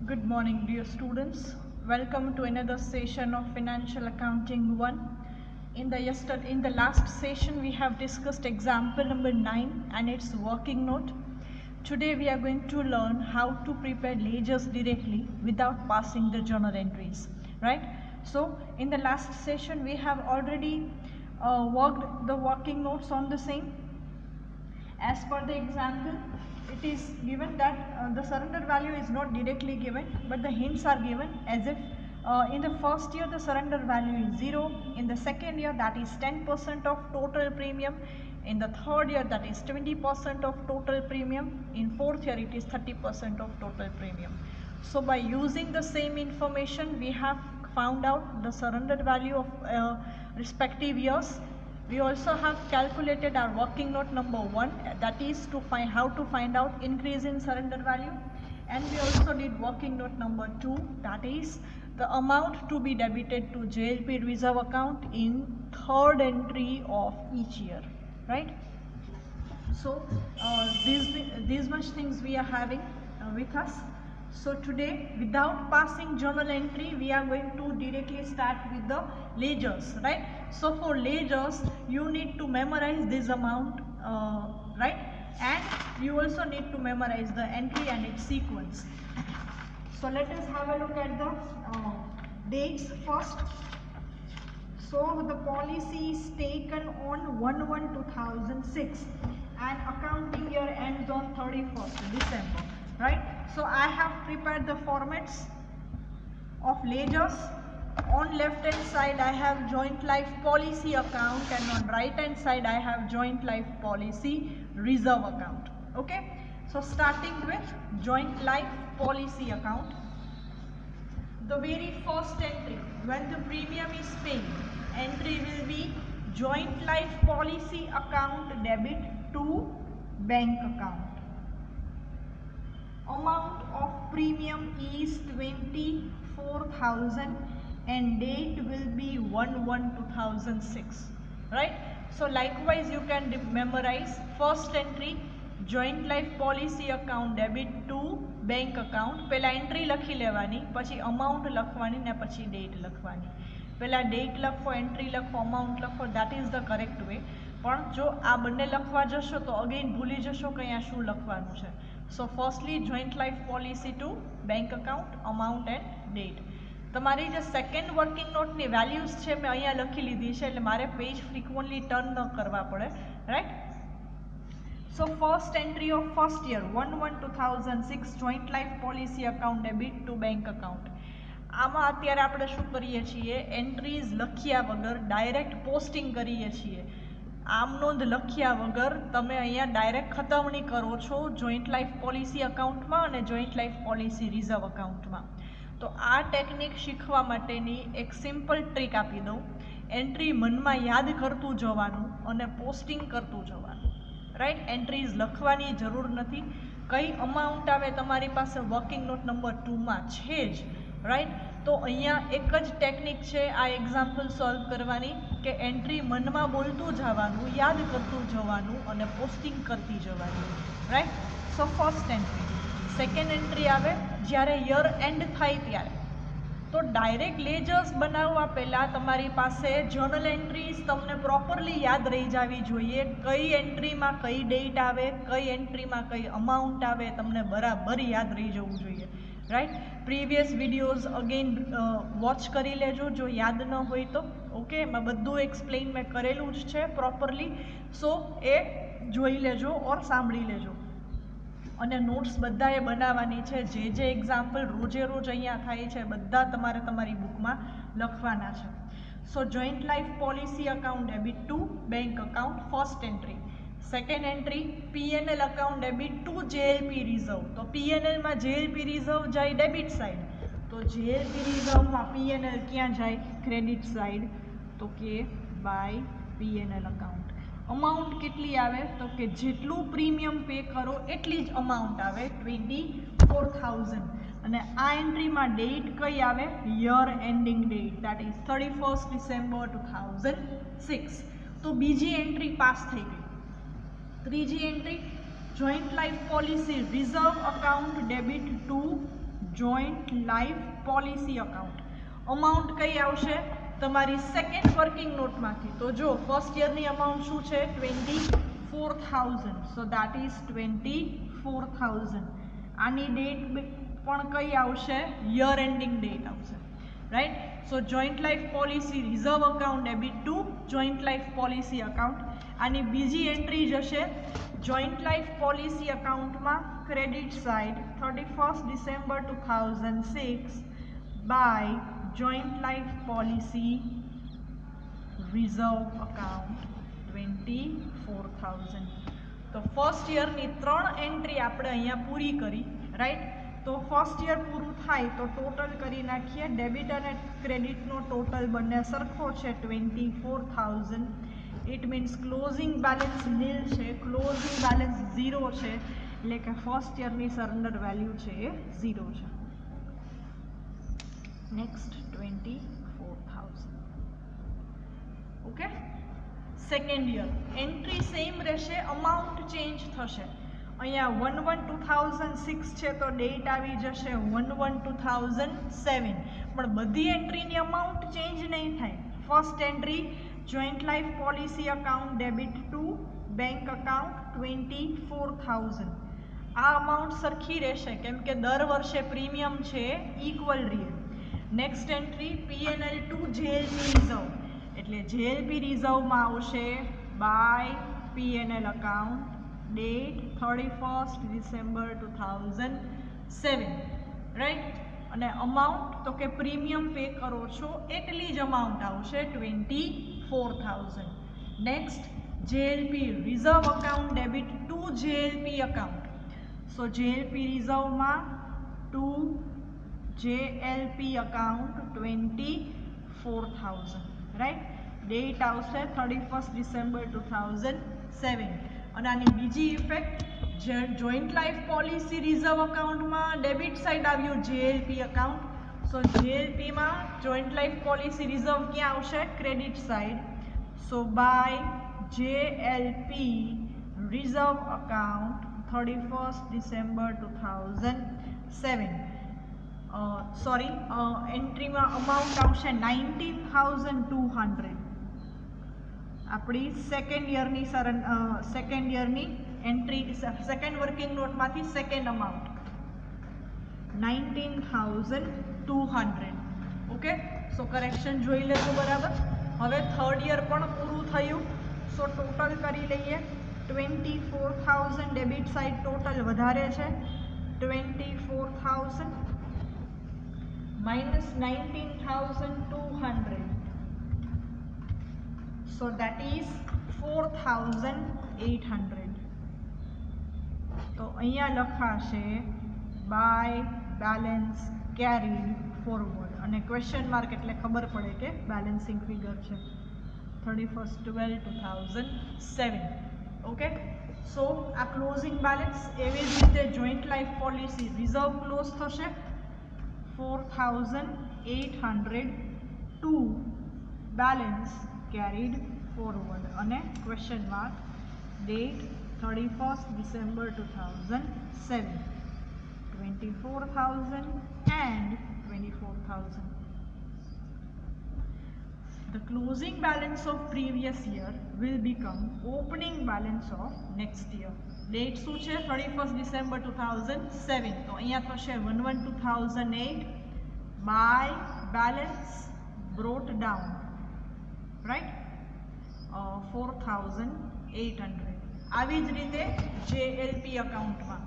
Good morning, dear students. Welcome to another session of Financial Accounting 1. In the last session, we have discussed example number 9 and its working note. Today, we are going to learn how to prepare ledgers directly without passing the journal entries. Right? So, in the last session, we have already worked the working notes on the same. As per the example, it is given that the surrender value is not directly given, but the hints are given as if in the first year the surrender value is 0, in the second year that is 10% of total premium, in the third year that is 20% of total premium, in fourth year it is 30% of total premium. So by using the same information, we have found out the surrender value of respective years. We also have calculated our working note number 1, that is to find how to find out increase in surrender value, and we also did working note number 2, that is the amount to be debited to JLP reserve account in third entry of each year, right? So these much things we are having with us. So today, without passing journal entry, we are going to directly start with the ledgers, right? So for ledgers, you need to memorize this amount, right? And you also need to memorize the entry and its sequence. So let us have a look at the dates first. So the policy is taken on 1/1/2006 and accounting year ends on 31st December, right? So I have prepared the formats of ledgers. On left hand side I have joint life policy account, and on right hand side I have joint life policy reserve account. Okay, so starting with joint life policy account, the very first entry when the premium is paid, entry will be joint life policy account debit to bank account. Amount of premium is 24,000 and date will be 1/1/2006, right? So likewise you can memorize first entry joint life policy account debit to bank account. પહેલા entry લખી લેવાની, પછી amount લખવાની ને પછી date લખવાની. પહેલા date લખો, એન્ટ્રી લખો, અમાઉન્ટ લખો, that is the correct way. પણ જો આ બંને લખવા જશો તો અગેન ભૂલી જશો કે અહીંયા શું લખવાનું છે. So firstly joint life policy to bank account, amount and date. તમારી જે સેકન્ડ વર્કિંગ નોટની વેલ્યુઝ છે મેં અહીંયા લખી લીધી છે, એટલે મારે પેજ ફ્રીક્વન્ટલી ટર્ન ન કરવા પડે, right? So first entry of first year 1/1/2006 joint life policy account debit to bank account. આમાં અત્યારે આપણે શું કરીએ છીએ, એન્ટ્રીઝ લખ્યા વગર ડાયરેક્ટ પોસ્ટિંગ કરીએ છીએ. આમ નોંધ લખ્યા વગર તમે અહીંયા ડાયરેક્ટ ખતવણી કરો છો જોઈન્ટ લાઈફ પોલિસી અકાઉન્ટમાં અને જોઈન્ટ લાઈફ પોલિસી રિઝર્વ અકાઉન્ટમાં. તો આ ટેકનિક શીખવા માટેની એક સિમ્પલ ટ્રીક આપી દઉં. એન્ટ્રી મનમાં યાદ કરતું જવાનું અને પોસ્ટિંગ કરતું જવાનું, રાઈટ? એન્ટ્રીઝ લખવાની જરૂર નથી. કઈ અમાઉન્ટ આવે તમારી પાસે વર્કિંગ નોટ નંબર 2માં છે જ, રાઈટ? તો અહીંયા એક જ ટેકનિક છે આ એક્ઝામ્પલ સોલ્વ કરવાની કે એન્ટ્રી મનમાં બોલતું જવાનું, યાદ કરતું જવાનું અને પોસ્ટિંગ કરતી જવાની, right? So first entry. Second entry આવે જ્યારે યર એન્ડ થાય ત્યારે. તો ડાયરેક્ટ લેજર્સ બનાવવા પહેલાં તમારી પાસે જર્નલ એન્ટ્રીઝ તમને પ્રોપરલી યાદ રહી જવી જોઈએ. કઈ એન્ટ્રીમાં કઈ ડેટ આવે, કઈ એન્ટ્રીમાં કઈ અમાઉન્ટ આવે, તમને બરાબર યાદ રહી જવું જોઈએ, right? Previous videos again watch કરી લેજો જો યાદ ન હોય તો. ઓકે, એમાં બધું એક્સપ્લેન મેં કરેલું જ છે પ્રોપરલી. સો એ જોઈ લેજો ઓર સાંભળી લેજો. અને નોટ્સ બધાએ બનાવવાની છે. જે જે એક્ઝામ્પલ રોજે રોજ અહીંયા થાય છે બધા તમારે તમારી બુકમાં લખવાના છે. So joint life policy account debit to bank account, first entry. Second entry PNL account debit to JLP reserve. તો પીએનએલમાં જેએલપી રિઝર્વ જાય ડેબિટ સાઈડ, તો જેએલપી રિઝર્વમાં પીએનએલ ક્યાં જાય? Credit side. તો કે બાય પીએનએલ અકાઉન્ટ. અમાઉન્ટ કેટલી આવે? તો કે જેટલું પ્રીમિયમ પે કરો એટલી જ અમાઉન્ટ આવે, 24,000. અને આ એન્ટ્રીમાં ડેટ કઈ આવે? Year ending date, that is 31st December 2006. તો બીજી એન્ટ્રી પાસ થઈ ગઈ. ત્રીજી entry joint life policy reserve account debit to joint life policy account. Amount કઈ આવશે? તમારી સેકન્ડ વર્કિંગ નોટમાંથી. તો જો ફર્સ્ટ યરની અમાઉન્ટ શું છે? 24,000. So that is 24,000. આની ડેટ પણ કઈ આવશે? યર એન્ડિંગ ડેટ આવશે, right? So joint life policy reserve account debit to joint life policy account. આની બીજી એન્ટ્રી જશે જોઈન્ટ લાઈફ પોલિસી અકાઉન્ટમાં credit side 31st December 2006 by joint life policy reserve account 24,000. તો first યરની 3 entry આપણે અહીંયા પૂરી કરી, right? તો ફર્સ્ટ યર પૂરું થાય તો ટોટલ કરી નાખીએ. ડેબિટ અને ક્રેડિટનો ટોટલ બંને સરખો છે 24,000. ઇટ મીન્સ ક્લોઝિંગ બેલેન્સ નીલ છે, ક્લોઝિંગ બેલેન્સ 0 છે, એટલે કે ફર્સ્ટ યરની સરેન્ડર વેલ્યુ છે એ 0 છે. Next 24,000. Okay. Second year entry same રહેશે, અમાઉન્ટ ચેન્જ થશે. અહીંયા 1/1/2006 છે તો ડેટ આવી જશે 1/1/2007. પણ બધી એન્ટ્રીની અમાઉન્ટ ચેન્જ નહીં થાય. First entry joint life policy account debit to bank account 24,000. આ અમાઉન્ટ સરખી રહેશે કેમ કે દર વર્ષે પ્રીમિયમ છે ઇક્વલ રહે. Next entry PNL to JLP reserve, એટલે JLP રિઝર્વમાં આવશે by PNL account date 31st December 2007, right? અને અમાઉન્ટ તો કે પ્રીમિયમ પે કરો છો એટલી જ અમાઉન્ટ આવશે 24,000. Next JLP reserve account debit to JLP account. So JLP રિઝર્વમાં to JLP account 24,000, right? Date આવશે 31st December 2007. અને આની બીજી effect joint life policy reserve અકાઉન્ટમાં ડેબિટ સાઇડ આવ્યું JLP અકાઉન્ટ. સો JLPમાં જોઈન્ટ લાઈફ પોલિસી રિઝર્વ ક્યાં આવશે? Credit side. So by JLP reserve account 31st December 2007. Sorry, એન્ટ્રીમાં અમાઉન્ટ આવશે 19,200. આપણી સેકન્ડ યરની એન્ટ્રી સેકન્ડ વર્કિંગ નોટમાંથી સેકન્ડ અમાઉન્ટ 19,200. ઓકે. સો કરેક્શન જોઈ લેજો બરાબર. હવે થર્ડ યર પણ પૂરું થયું. સો ટોટલ કરી લઈએ. 24,000 ડેબિટ સાઇડ ટોટલ વધારે છે. 24,000 minus 19,200. So that is 4,800. તો અહીંયા લખાશે બાય બેલેન્સ કેરીડ ફોરવર્ડ, અને ક્વેશ્ચન માર્ક એટલે ખબર પડે કે બેલેન્સિંગ ફિગર છે 31st 12/2007. ઓકે. સો આ ક્લોઝિંગ બેલેન્સ એવી જ રીતે joint life policy reserve close થશે 4,800 ટુ બેલેન્સ carried forward, અને question mark date 31st December 2007. 24,000 and 24,000. The closing balance of previous year will become opening balance of next year. Date શું છે? 31st December 2007. તો અહીંયા થશે 1/1/2008 by balance brought down, right? 4,800. આવી જ રીતે JLP અકાઉન્ટમાં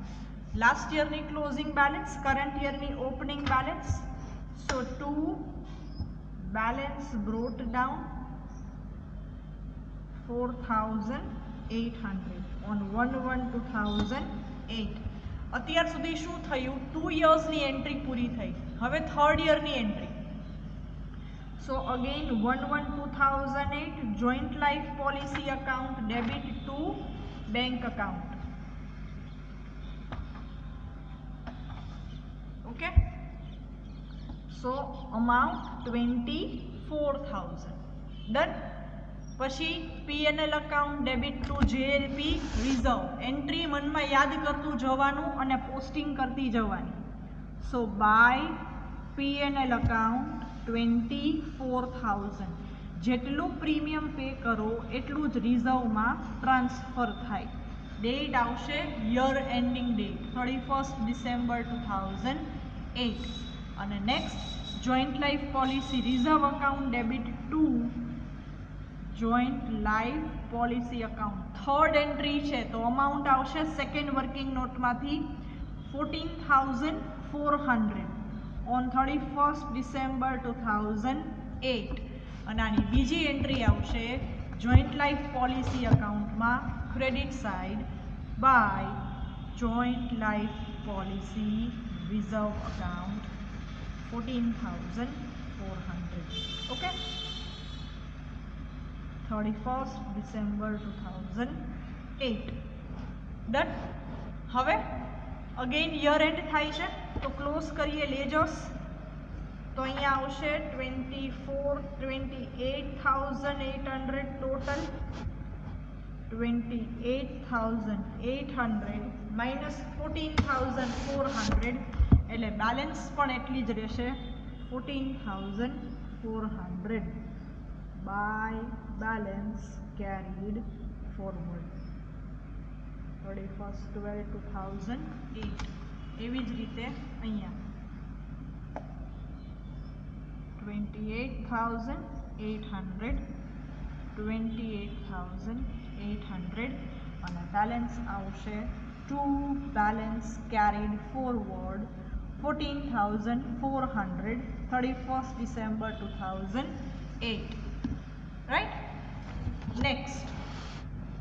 લાસ્ટ યરની ક્લોઝિંગ બેલેન્સ, કરંટ યરની opening balance. So to balance brought down 4,800 on 1/1/2008. અત્યાર સુધી શું થયું? 2 યર્સની એન્ટ્રી પૂરી થઈ. હવે third યરની entry. So again 1/1/2008 joint life policy account debit to bank account. Okay. So amount 24,000. Done. પછી PNL account debit to JLP reserve. Entry મનમાં યાદ કરતું જવાનું અને પોસ્ટિંગ કરતી જવાની. So by P&L account 24,000 જેટલું પ્રીમિયમ પે કરો એટલું જ રિઝર્વમાં ટ્રાન્સફર થાય. ડેટ આવશે year ending date 31st December 2008. અને next joint life policy reserve account debit to joint life policy account. Third entry છે તો અમાઉન્ટ આવશે સેકન્ડ વર્કિંગ નોટમાંથી 14,400 ઓન 31st December 2008. અને આની બીજી એન્ટ્રી આવશે જોઈન્ટ લાઈફ પોલિસી અકાઉન્ટમાં credit side by joint life policy reserve account 14,400. Okay, 31st December 2008. Done. હવે અગેન યર એન્ડ થાય છે તો ક્લોઝ કરીએ લેજર્સ. તો અહીંયા આવશે 28,800 ટોટલ. 28,800 માઇનસ 14,400 એટલે બેલેન્સ પણ એટલી જ રહેશે 14,400 by balance carried forward 31st 12/2008. એવી જ રીતે અહીંયા 28,800 અને બેલેન્સ આવશે to balance carried forward 14,400 31st December 2008. Right. Next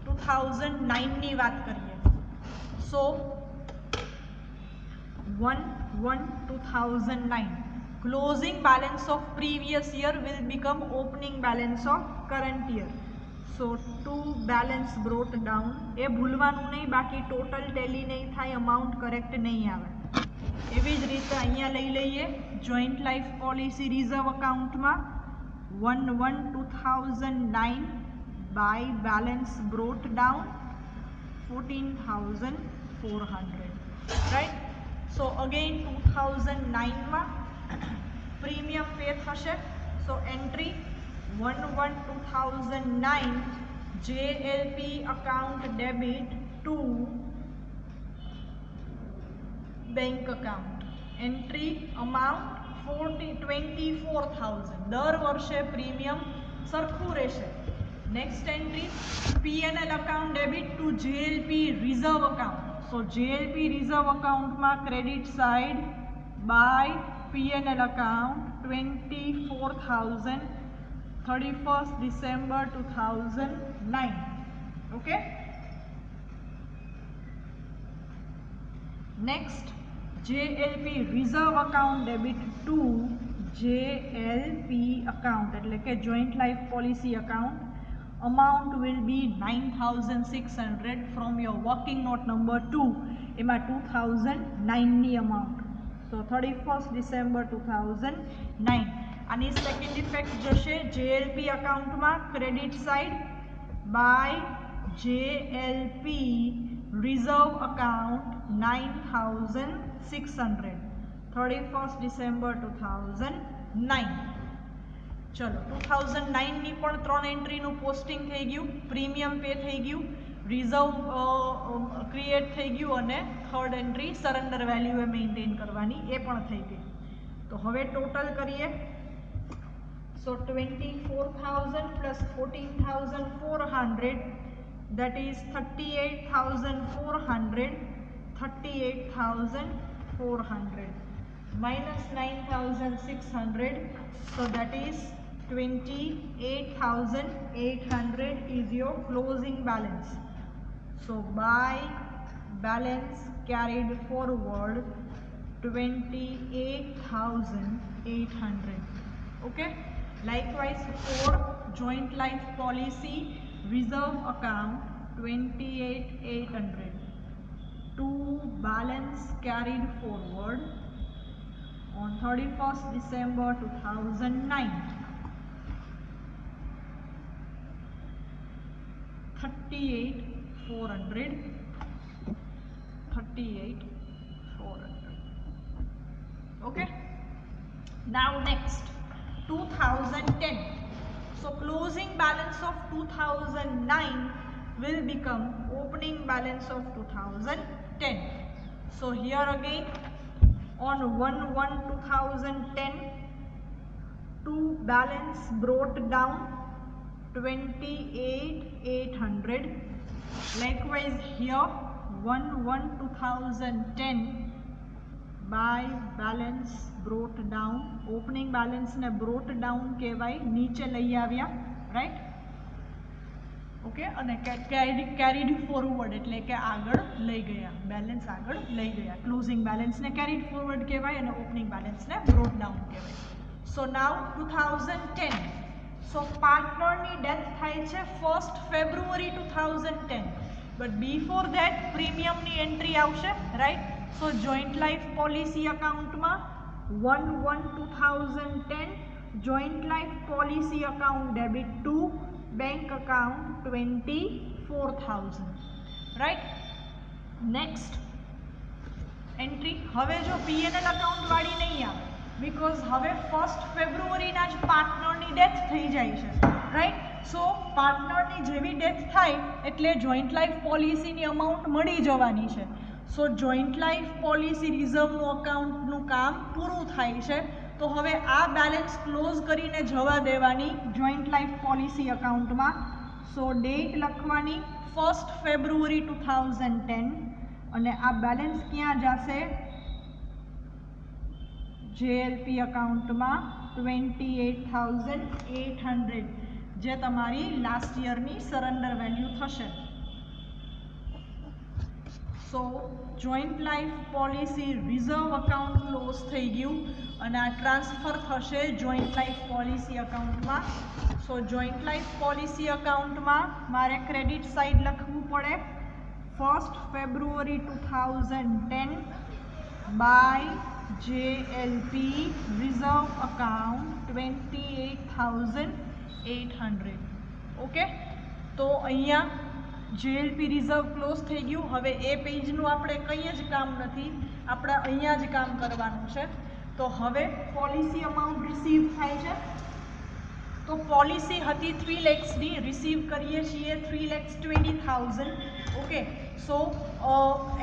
2009ની વાત કરીએ. સો 1/1/2009 closing balance of previous year will become opening balance of current year. So to balance brought down એ ભૂલવાનું નહીં, બાકી ટોટલ ટેલી નહીં થાય, અમાઉન્ટ કરેક્ટ નહીં આવે. એવી જ રીતે અહીંયા લઈ લઈએ જોઈન્ટ લાઈફ પોલિસી રિઝર્વ અકાઉન્ટમાં 1/1/2009 by balance brought down 14,400. right. So again 2009 માં પ્રીમિયમ પે થશે. So entry 1/1/2009 JLP account debit to bank account. Entry amount 24,000. દર વર્ષે પ્રીમિયમ સરખું રહેશે. Next entry P&L account debit to JLP reserve account. સો JLP reserve accountમાં credit side by P&L account 24,000 31st December 2009. okay. next JLP reserve account debit to JLP account એટલે કે joint life policy account. amount will be 9,600 from your working note number 2. એમાં 2009 ની amount. so 31st December 2009. આની second effect જશે JLP અકાઉન્ટમાં credit side by JLP reserve account 9,600 31st December 2009. ચલો 2009ની પણ 3 એન્ટ્રીનું posting થઈ ગયું, પ્રીમિયમ પે થઈ ગયું, રિઝર્વ ક્રિએટ થઈ ગયું અને થર્ડ એન્ટ્રી સરેન્ડર વેલ્યુ એ મેન્ટેન કરવાની એ પણ થઈ ગઈ. તો હવે ટોટલ કરીએ. સો 24,000 plus 14,400 that is 38,400 38,400 minus 9,600 so that is 28,800 is your closing balance. so by balance carried forward 28,800. okay. likewise for joint life policy reserve account 28,800 to balance carried forward on 31st December 2009. 38,400 Now next 2010. So closing balance of 2009 will become opening balance of 2010. So here again on 1/1/2010 to balance brought down 28,800. Likewise here 1/1/2010 by balance brought down, opening balance ने brought down કહેવાય, નીચે લઈ આવ્યા, right? Okay, અને carried forward એટલે કે આગળ લઈ ગયા, બેલેન્સ આગળ લઈ ગયા. ક્લોઝિંગ બેલેન્સ ને carried forward કહેવાય અને ઓપનિંગ બેલેન્સ ને brought down કહેવાય. સો નાઉ 2010. સો પાર્ટનરની ડેથ થાય છે 1st February 2010, but before that પ્રીમિયમની એન્ટ્રી આવશે, right? So joint life policy account માં 1/1/2010 joint life policy account debit to bank account 24,000, right? Next entry. હવે જો P&L account વાળી નહીં આવે, because હવે 1st February ના જ પાર્ટનરની ડેથ થઈ જાય છે, રાઈટ? સો પાર્ટનરની જેવી ડેથ થાય એટલે જોઈન્ટ લાઈફ પોલિસીની અમાઉન્ટ મળી જવાની છે. સો જોઈન્ટ લાઈફ પોલિસી રિઝર્વનું અકાઉન્ટનું કામ પૂરું થાય છે, તો હવે આ બેલેન્સ ક્લોઝ કરીને જવા દેવાની જોઈન્ટ લાઈફ પોલિસી અકાઉન્ટમાં. સો ડેટ લખવાની 1st February 2010 અને આ બેલેન્સ ક્યાં જશે? JLP અકાઉન્ટમાં 28,800, જે તમારી લાસ્ટ યરની સરેન્ડર વેલ્યુ થશે. So joint life policy reserve account close થઈ ગયું અને આ ટ્રાન્સફર થશે જોઈન્ટ લાઈફ પોલિસી અકાઉન્ટમાં. સો જોઈન્ટ લાઈફ પોલિસી અકાઉન્ટમાં મારે ક્રેડિટ સાઇડ લખવું પડે 1st February 2010 by JLP reserve account 28,800. Okay, તો અહીંયા JLP રિઝર્વ ક્લોઝ થઈ ગયું. હવે એ પેજનું આપણે કંઈ જ કામ નથી, આપણે અહીંયા જ કામ કરવાનું છે. તો હવે પોલિસી અમાઉન્ટ રિસીવ થાય છે, તો પોલિસી હતી 3 lakhsની, રિસીવ કરીએ છીએ 3,20,000. ઓકે, સો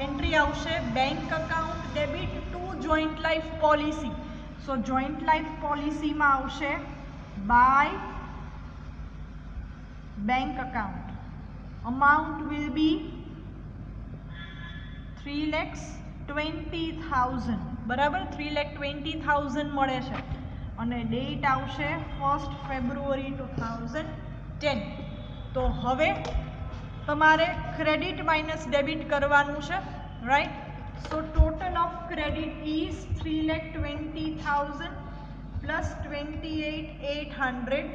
એન્ટ્રી આવશે bank account debit to joint life policy. So joint life પોલિસીમાં આવશે by bank account. Amount will be 3,20,000, બરાબર? 3,20,000 મળે છે અને ડેટ આવશે 1st February 2010. તો હવે તમારે ક્રેડિટ માઇનસ ડેબિટ કરવાનું છે, right? So total of credit is 3,20,000 plus 28,800.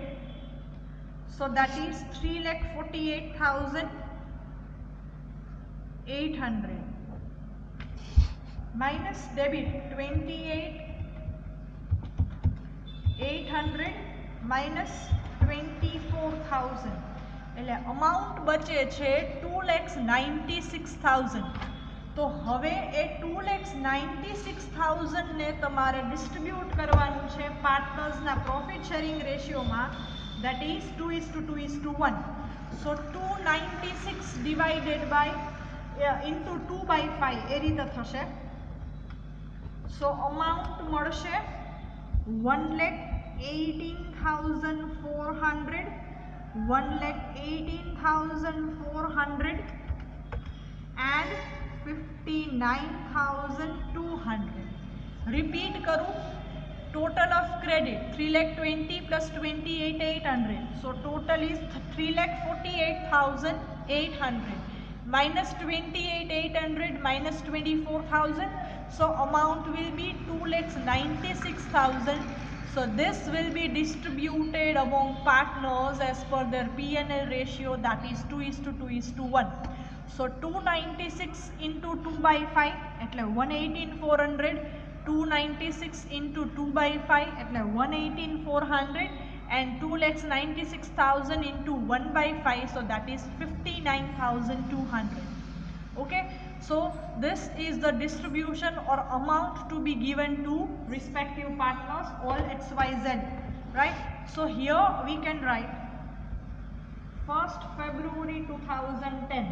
So that is 3,48,800 minus debit 28,800 minus 24,000, એટલે અમાઉન્ટ બચે છે 2,96,000. તો હવે એ 2,96,000 ને તમારે ડિસ્ટ્રીબ્યુટ કરવાનું છે પાર્ટનર્સના પ્રોફિટ શેરિંગ રેશિયોમાં, that is 2:2:1. So 296 divided by into 2/5 એ રીતે થશે. So amount મળશે 1,18,400, 1,18,400 and 59,200. Repeat કરું. Total of credit 3,20,000 plus 28,800. So total is 3,48,800 minus 28,800 minus 24,000. So amount will be 2,96,000. So this will be distributed among partners as per their P&L ratio, that is 2:2:1. So 296 into 2/5 એટલે 118,400. 296 into 2/5 એટલે 118,400 and 2,96,000 into 1/5, so that is 59,200. Okay, So this is the distribution or amount to be given to respective partners, all XYZ, right? So here we can write 1st February 2010.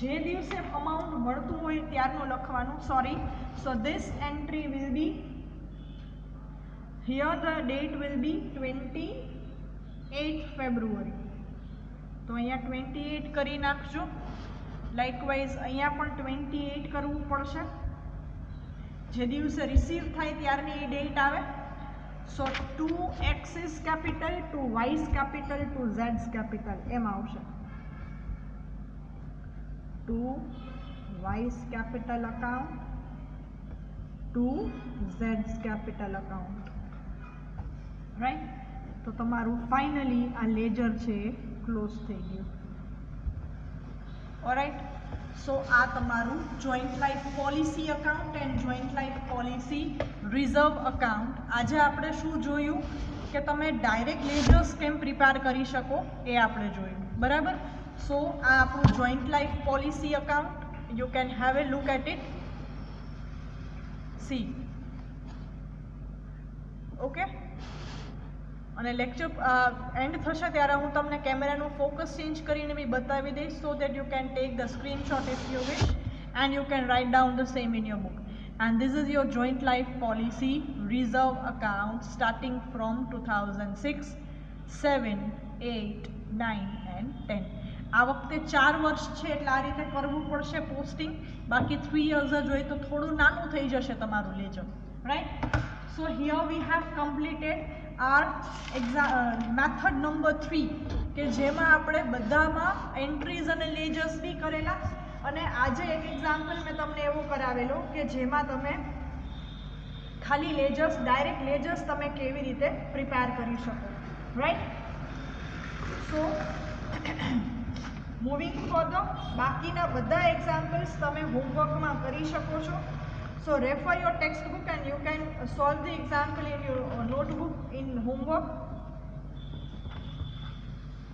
જે દિવસે amount મળતું હોય ત્યારનું લખવાનું, sorry. So this entry will be, here the date will be 28 February. તો અહીંયા 28 કરી નાખજો. Likewise અહીંયા પણ 28 કરવું પડશે. જે દિવસે રિસીવ થાય ત્યારની એ ડેટ આવે. So to X's capital, to Y's capital, to ઝેડ્સ કેપિટલ એમ આવશે. To Y's capital account, to ઝેડ્સ કેપિટલ અકાઉન્ટ, રાઈટ. તો તમારું ફાઇનલી આ લેજર છે એ ક્લોઝ થઈ ગયું. ઓલરાઈટ. સો આ તમારું joint life policy account and joint life policy reserve account. આજે આપણે શું જોયું કે તમે ડાયરેક્ટ લેજર્સ કેમ પ્રિપેર કરી શકો એ આપણે જોયું, બરાબર. સો આ આપણું joint life policy account, you can have a look at it. See okay. અને લેક્ચર એન્ડ થશે ત્યારે હું તમને કેમેરાનું ફોકસ ચેન્જ કરીને બી બતાવી દઈશ, so that you can take the screenshot if you wish and you can write down the same in your book. And this is your joint life policy reserve account starting from 2006, 7, 8, 9 and 10. આ વખતે 4 વર્ષ છે એટલે આ રીતે કરવું પડશે posting. બાકી 3 years જ હોય તો થોડું નાનું થઈ જશે તમારું ledger, right. So here we have completed our method number 3 કે જેમાં આપણે બધામાં એન્ટ્રીઝ અને લેજર્સ બી કરેલા. અને આજે એક એક્ઝામ્પલ મેં તમને એવો કરાવેલો કે જેમાં તમે ખાલી લેજર્સ, ડાયરેક્ટ લેજર્સ તમે કેવી રીતે પ્રિપેર કરી શકો, રાઈટ. સો મૂવિંગ ફર્ધર, બાકીના બધા એક્ઝામ્પલ્સ તમે હોમવર્કમાં કરી શકો છો. So refer your textbook and you can solve the example in your notebook in homework.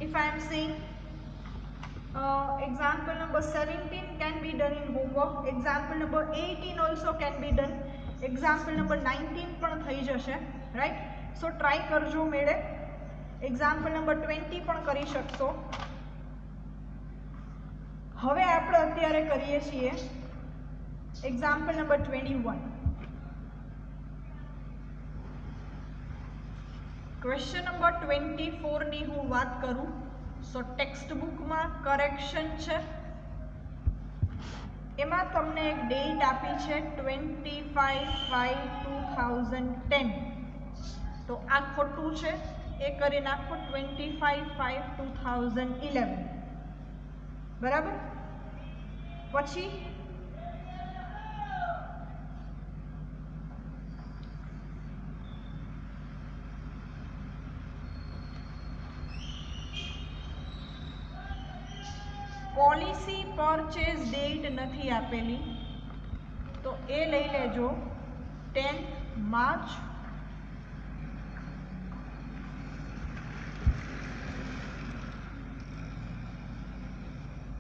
If I am saying example number 17 can be done in homework, example number 18 also can be done, example number 19 પણ થઈ જશે, right? So try કરજો મેળે. example number 20 પણ કરી શકશો. હવે આપણે અત્યારે કરીએ છીએ example number 21. Question number 24 ની હું વાત કરું. સો ટેક્સ્ટ બુકમાં કરેક્શન છે, એમાં તમને એક ડેટ આપી છે 25/5/2010. તો આ ખોટું છે, એ કરી નાખો 25/5/2011, બરાબર. પછી પોલિસી પરચેઝ ડેટ નથી આપેલી, તો એ લઈ લેજો 10th March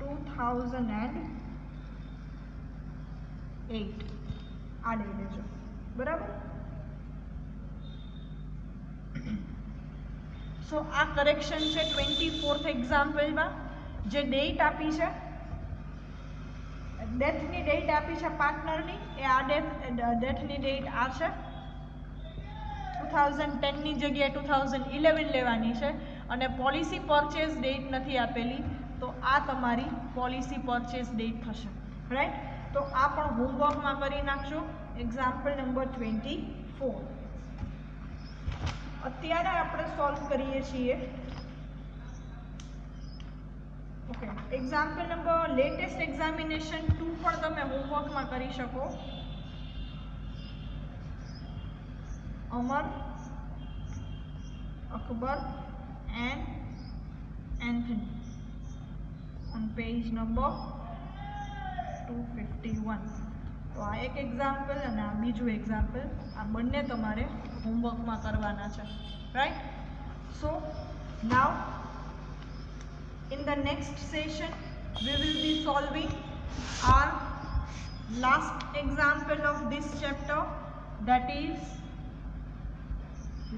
2008 આ લઈ લેજો, બરાબર. સો આ કરેક્શન છે 24th એક્ઝામ્પલમાં. જે ડેટ આપી છે, ડેથની ડેટ આપી છે પાર્ટનરની, એ આ ડેથની ડેટ આ છે. 2010ની જગ્યાએ 2011 લેવાની છે. અને પોલિસી પરચેઝ ડેટ નથી આપેલી, તો આ તમારી પોલિસી પરચેઝ ડેટ થશે, રાઈટ. તો આ પણ હોમવર્કમાં કરી નાખજો. એક્ઝામ્પલ નંબર 24 અત્યારે આપણે સોલ્વ કરીએ છીએ. Okay, example number latest examination 2 પણ તમે હોમવર્કમાં કરી શકો. Amar, Akbar and Anthony on page number 251. તો આ એક એક્ઝામ્પલ અને આ બીજું એક્ઝામ્પલ, આ બંને તમારે હોમવર્કમાં કરવાના છે, right. So now in the next session we will be solving our last example of this chapter, that is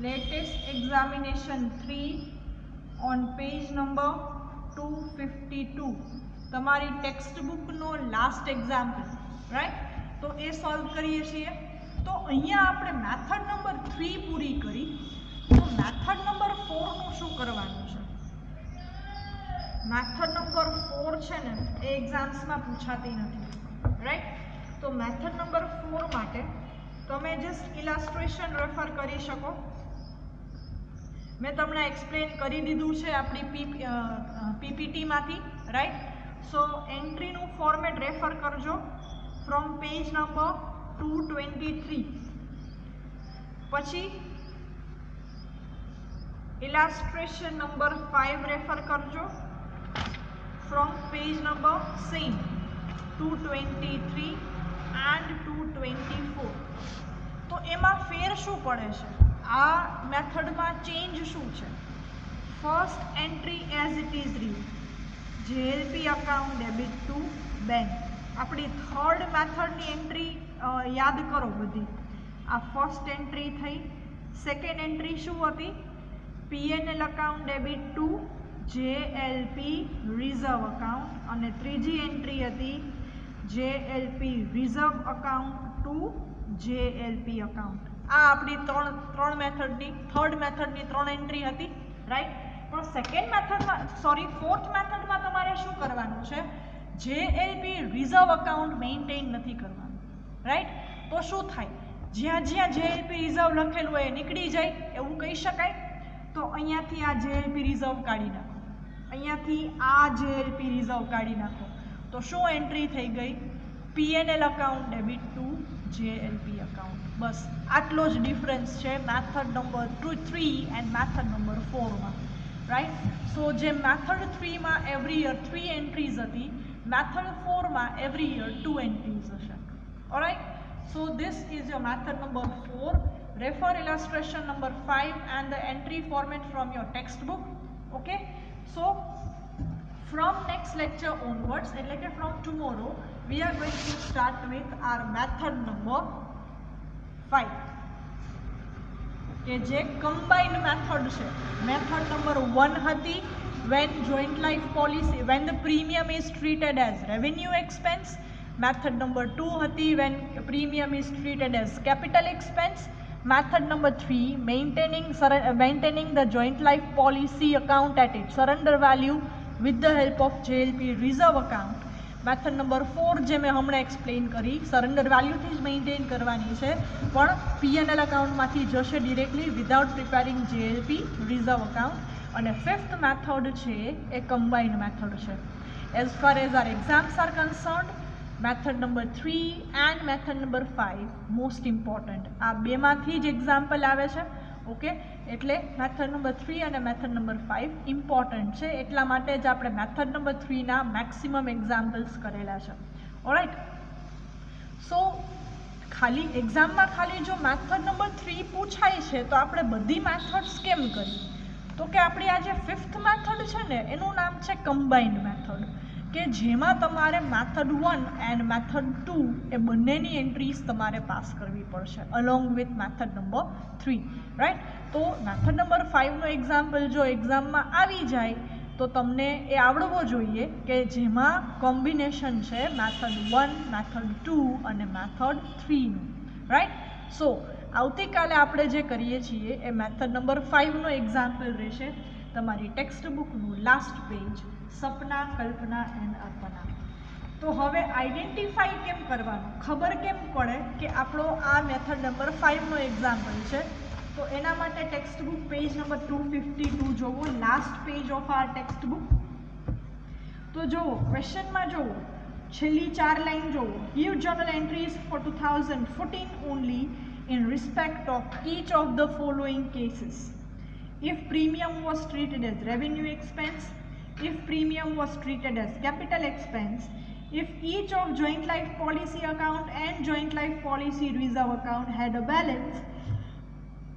latest examination 3 on page number 252. તમારી ટેક્સ્ટ બુકનો લાસ્ટ એક્ઝામ્પલ, રાઈટ? તો એ સોલ્વ કરીએ છીએ. તો અહીંયા આપણે મેથડ નંબર 3 પૂરી કરી. તો method number 4 નું શું કરવાનું છે? મેથડ નંબર 4 છે ને એ એક્ઝામ્સમાં પૂછાતી નથી, રાઈટ? તો મેથડ નંબર 4 માટે તમે જસ્ટ ઇલાસ્ટ્રેશન રેફર કરી શકો. મેં તમને એક્સપ્લેન કરી દીધું છે આપણી પીપીટીમાંથી, રાઈટ? સો એન્ટ્રીનું ફોર્મેટ રેફર કરજો ફ્રોમ પેજ નંબર 223. પછી ઇલાસ્ટ્રેશન નંબર 5 રેફર કરજો from page number same 223 and 224. તો એમાં ફેર શું પડે છે? આ મેથડમાં ચેન્જ શું છે? First entry as it is read, JLP account debit to bank. આપણી થર્ડ મેથડની એન્ટ્રી યાદ કરો બધી. આ ફર્સ્ટ એન્ટ્રી થઈ. સેકન્ડ એન્ટ્રી શું હતી? PNL account debit to JLP reserve account. અને ત્રીજી એન્ટ્રી હતી JLP reserve account to JLP account. આ આપણી ત્રણ મેથડની થર્ડ મેથડની 3 એન્ટ્રી હતી, રાઈટ? પણ સેકન્ડ મેથડમાં ફોર્થ મેથડમાં તમારે શું કરવાનું છે? જેએલપી રિઝર્વ અકાઉન્ટ મેન્ટેન નથી કરવાનું, રાઈટ? તો શું થાય? જ્યાં જ્યાં જેએલપી રિઝર્વ લખેલું હોય એ નીકળી જાય એવું કહી શકાય. તો અહીંયાથી આ જેએલપી રિઝર્વ કાઢી નાખો, અહીંયાથી આ જેએલપી રિઝર્વ કાઢી નાખો. તો શું એન્ટ્રી થઈ ગઈ? PNL account debit to JLP account. બસ આટલો જ ડિફરન્સ છે method number 3 and method number 4માં, રાઈટ? સો જે મેથડ 3માં એવરી યર 3 એન્ટ્રીઝ હતી, મેથડ 4માં એવરી યર 2 એન્ટ્રીઝ હશે. Alright? So this is your method number 4. Refer illustration number 5 and the entry format from your textbook. Okay? So from next lecture onwards, એટલે કે from tomorrow, we are going to start with our method number 5, કે જે combined method છે. Method number 1 હતી when joint life policy, when the premium is treated as revenue expense. Method number 2 હતી when premium is treated as capital expense. Method number 3, maintaining the joint life policy account at its surrender value with the help of JLP reserve account. Method number 4 જે મેં હમણાં explain કરી, surrender વેલ્યુથી જ maintain કરવાની છે, પણ PNL અકાઉન્ટમાંથી જશે directly without preparing JLP reserve account. અને ફિફ્થ મેથડ છે એ કમ્બાઇન્ડ મેથડ છે. As far as our exams are concerned, method number 3 and method number 5 most important. આ બેમાંથી જ એક્ઝામ્પલ આવે છે. ઓકે? એટલે મેથડ નંબર 3 અને મેથડ નંબર 5 ઇમ્પોર્ટન્ટ છે. એટલા માટે જ આપણે મેથડ નંબર 3ના મેક્સિમમ એક્ઝામ્પલ્સ કરેલા છે. ઓલરાઈટ? સો ખાલી એક્ઝામમાં ખાલી જો મેથડ નંબર 3 પૂછાય છે તો આપણે બધી મેથડ્સ કેમ કરી? તો કે આપણી આ જે ફિફ્થ મેથડ છે ને એનું નામ છે કમ્બાઇન્ડ મેથડ, કે જેમાં તમારે મેથડ 1 એન્ડ મેથડ 2 એ બંનેની એન્ટ્રીઝ તમારે પાસ કરવી પડશે along with method number 3, right? તો મેથડ નંબર 5નો એક્ઝામ્પલ જો એક્ઝામમાં આવી જાય તો તમને એ આવડવો જોઈએ કે જેમાં કોમ્બિનેશન છે મેથડ 1, મેથડ 2 અને મેથડ 3નું, રાઈટ? સો આવતીકાલે આપણે જે કરીએ છીએ એ મેથડ નંબર 5નો એક્ઝામ્પલ રહેશે. તમારી ટેક્સ્ટ બુકનું last page, Sapna, Kalpana and Arpana. તો હવે આઈડેન્ટિફાઈ કેમ કરવાનું, ખબર કેમ પડે કે આપણો આ મેથડ નંબર 5નો એક્ઝામ્પલ છે? તો એના માટે ટેક્સ્ટ બુક પેજ નંબર 252 જોવો, last page of our text book. તો જોવો, ક્વેશ્ચનમાં જોવો, છેલ્લી 4 લાઈન જોવો. Give journal entries for 2014 only in respect of each of the following cases: if premium was treated as revenue expense, if premium was treated as capital expense, if each of joint life policy account and joint life policy reserve account had a balance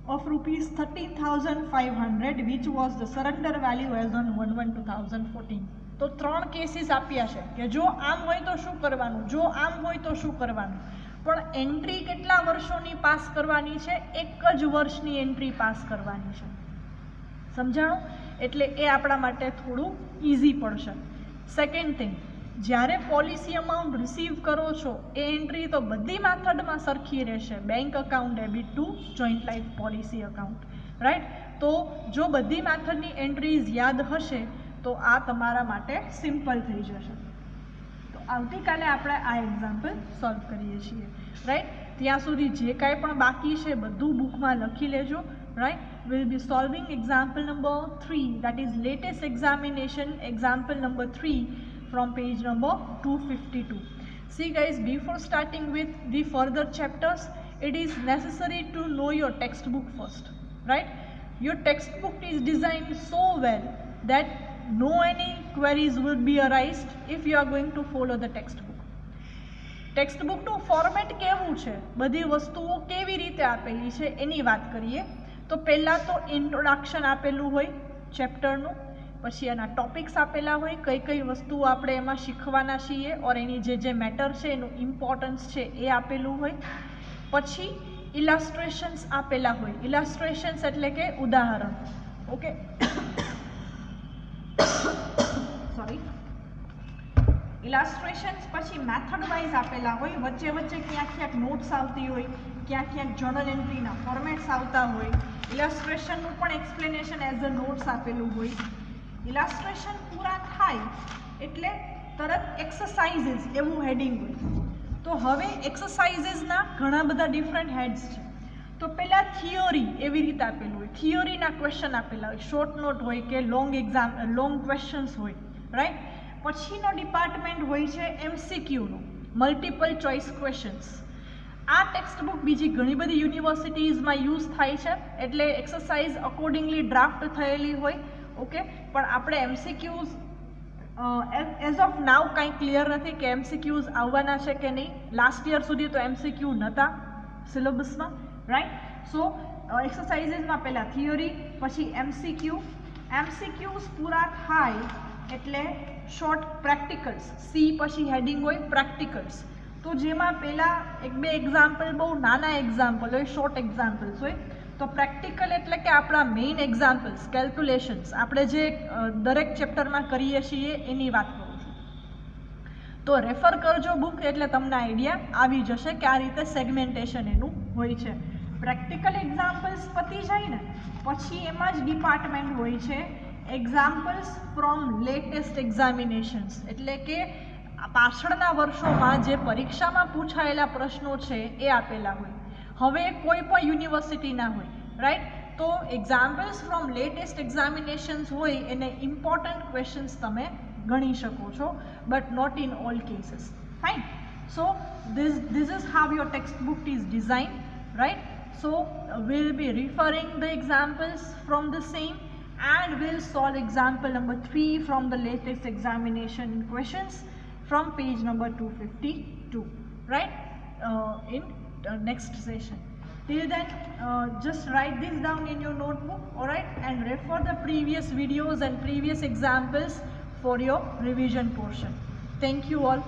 of rupees 13,500 which was the surrender value as on 1/1/2014. તો 3 cases આપ્યા છે કે જો આમ હોય તો શું કરવાનું, જો આમ હોય તો શું કરવાનું. પણ એન્ટ્રી કેટલા વર્ષોની પાસ કરવાની છે? 1 જ વર્ષની એન્ટ્રી પાસ કરવાની છે. સમજાણું? એટલે એ આપણા માટે થોડું ઇઝી પડશે. સેકન્ડ થિંગ, જ્યારે પોલિસી અમાઉન્ટ રિસીવ કરો છો એ એન્ટ્રી તો બધી મેથડમાં સરખી રહેશે. Bank account, debit to joint life policy account, right? તો જો બધી મેથડની એન્ટ્રીઝ યાદ હશે તો આ તમારા માટે સિમ્પલ થઈ જશે. તો આવતીકાલે આપણે આ એક્ઝામ્પલ સોલ્વ કરીએ છીએ, રાઈટ? ત્યાં સુધી જે કાંઈ પણ બાકી છે બધું બુકમાં લખી લેજો, right? We'll be solving example number 3, that is latest examination, example number 3 from page number 252. See guys, before starting with the further chapters, it is necessary to know your textbook first, right? Your textbook is designed so well that no any queries will be arised if you are going to follow the textbook. ટેક્સ્ટબુકનું format કેવું છે, બધી વસ્તુઓ કેવી રીતે આપેલી છે એની વાત કરીએ. તો પહેલાં તો ઇન્ટ્રોડક્શન આપેલું હોય ચેપ્ટરનું, પછી એના ટોપિક્સ આપેલા હોય, કઈ કઈ વસ્તુઓ આપણે એમાં શીખવાના છીએ ઓર એની જે મેટર છે એનું ઇમ્પોર્ટન્સ છે એ આપેલું હોય. પછી ઇલાસ્ટ્રેશન્સ આપેલા હોય. ઇલાસ્ટ્રેશન્સ એટલે કે ઉદાહરણ, ઓકે? સોરી. ઇલાસ્ટ્રેશન્સ પછી મેથડ વાઇઝ આપેલા હોય, વચ્ચે વચ્ચે ક્યાંક નોટ્સ આવતી હોય, ક્યાંક જર્નલ એન્ટ્રીના ફોર્મેટ્સ આવતા હોય. ઇલાસ્ટ્રેશનનું પણ એક્સપ્લેનેશન એઝ અ નોટ્સ આપેલું હોય. ઇલાસ્ટ્રેશન પૂરા થાય એટલે તરત એક્સરસાઇઝીસ એવું હેડિંગ હોય. તો હવે એક્સરસાઇઝીસના ઘણા બધા ડિફરન્ટ હેડ્સ છે. તો પહેલાં થિયોરી એવી રીતે આપેલું હોય, થિયોરીના ક્વેશ્ચન આપેલા હોય, શોર્ટ નોટ હોય કે લોંગ ક્વેશ્ચન્સ હોય, રાઈટ? પછીનો ડિપાર્ટમેન્ટ હોય છે MCQનો, મલ્ટિપલ ચોઇસ ક્વેશ્ચન્સ. આ ટેક્સ્ટબુક બીજી ઘણી બધી યુનિવર્સિટીઝમાં યુઝ થાય છે, એટલે એક્સરસાઇઝ અકોર્ડિંગલી ડ્રાફ્ટ થયેલી હોય, ઓકે? પણ આપણે MCQs એઝ ઓફ નાવ કાંઈ ક્લિયર નથી કે MCQs આવવાના છે કે નહીં. લાસ્ટ યર સુધી તો MCQ નહોતા સિલેબસમાં, રાઈટ? સો એક્સરસાઇઝીસમાં પહેલાં થિયોરી, પછી MCQs પૂરા થાય એટલે શોર્ટ પ્રેક્ટિકલ્સ, સી પછી હેડિંગ હોય પ્રેક્ટિકલ્સ. તો જેમાં પહેલાં 1-2 એક્ઝામ્પલ બહુ નાના એક્ઝામ્પલ હોય, શોર્ટ એક્ઝામ્પલ્સ હોય. તો પ્રેક્ટિકલ એટલે કે આપણા મેઇન એક્ઝામ્પલ્સ, કેલ્ક્યુલેશન્સ આપણે જે દરેક ચેપ્ટરમાં કરીએ છીએ એની વાત કરું છું. તો રેફર કરજો બુક એટલે તમને આઈડિયા આવી જશે કે આ રીતે સેગમેન્ટેશન એનું હોય છે. પ્રેક્ટિકલ એક્ઝામ્પલ્સ પતી જાય ને પછી એમાં જ ડિપાર્ટમેન્ટ હોય છે એક્ઝામ્પલ્સ ફ્રોમ લેટેસ્ટ એક્ઝામિનેશન્સ, એટલે કે પાછળના વર્ષોમાં જે પરીક્ષામાં પૂછાયેલા પ્રશ્નો છે એ આપેલા હોય. હવે કોઈ પણ યુનિવર્સિટીના હોય, રાઈટ? તો એક્ઝામ્પલ્સ ફ્રોમ લેટેસ્ટ એક્ઝામિનેશન્સ હોય એને ઇમ્પોર્ટન્ટ ક્વેશ્ચન્સ તમે ગણી શકો છો, but not in all cases. Fine. So this is how your textbook is designed, right? So we'll be referring the examples from the same and we'll solve example number 3 from the latest examination questions from page number 252, right? In next session. Till then, just write this down in your notebook, alright? And refer the previous videos and previous examples for your revision portion. Thank you all.